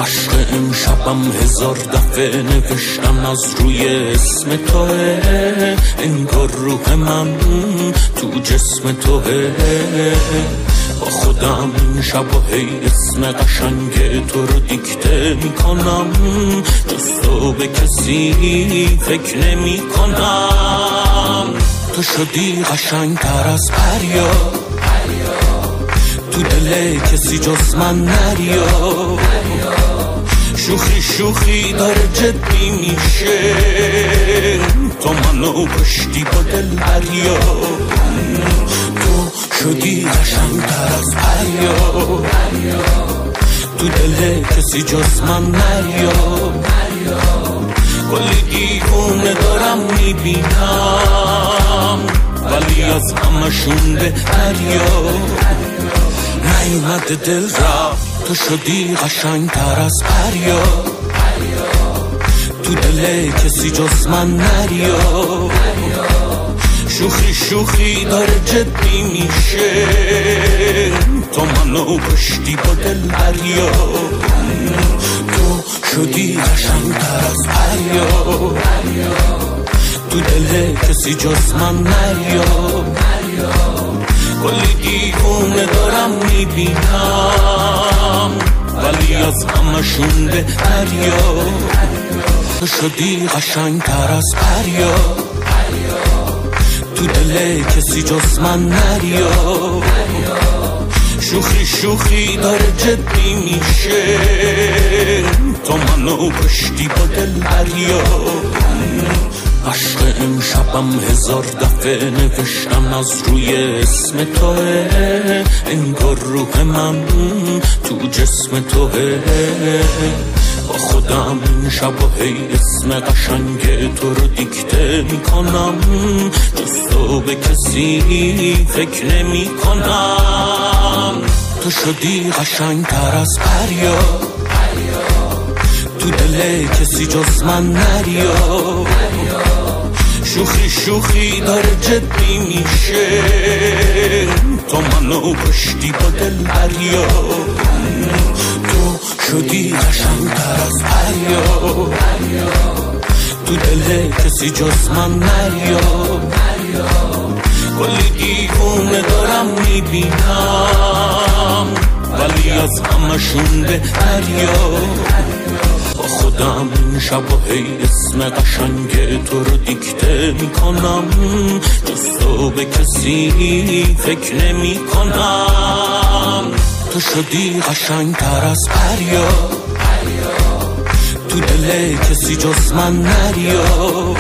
عشق امشبم هزار دفعه نوشتم از روی اسم توه، انگار روح من تو جسم توه. با خودم این شب و هی اسم قشنگ تو رو دیکته میکنم، جز تو به کسی فکر نمی کنم. تو شدی قشنگ تر از پریا، تو دل کسی جز من نریا. شوخی شوخی داره جدی میشه، تو منو کشتی با دل بریا. تو شدی قشنگ تر از پریا، تو دل کسی جز من نریا. کلی دیوونه دارم میبینم، ولی از همشون بهتریا. نیومده دل رفت، تو شدی قشنگ تر از پریا، تو دل کسی جز من نریا. شوخی شوخی داره جدی میشه، تو منو کشتی با دل بریا. تو شدی قشنگ تر از پریا، تو دل کسی جز من نریا. کلی دیوونه دارم میبینم، ولی از همشون بهتریا. تو شدی قشنگ تر از پریا، تو دل کسی جز من نریا. شوخی شوخی داره جدی میشه، تو منو کشتی با دل بریا. عشق امشبم هزار دفعه نوشتم از روی اسم توه، انگار روح من تو جسم توه. با خودم این شب و هی اسم قشنگ تو رو دیکته میکنم، جز تو به کسی فکر نمی کنم. تو شدی قشنگ تر از پریا، تو دل کسی جز من نریا. شوخی شوخی داره جدی میشه، تو منو کشتی با دل بریا. تو شدی قشنگ تر از پریا، تو دل کسی جز من نریا. کلی دیوونه دارم میبینم، ولی از همشون بهتریا. با خودم این شب و هی اسم قشنگ تو رو دیکته میکنم، جز تو به کسی فکر نمی کنم. تو شدی قشنگ تر از پریا، تو دل کسی جز من نریا.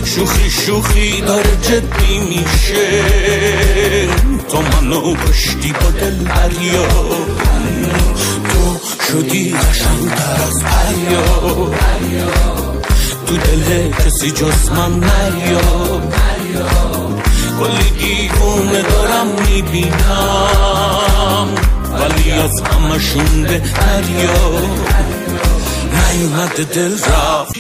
شوخی شوخی داره جدی میشه، تو منو کشتی با دل بریا. تو شدی قشنگ تر از پریا، تو دل کسی جز من نریا. کلی دیوونه دارم میبینم، ولی از همشون بهتریا. نیومده دل رفت.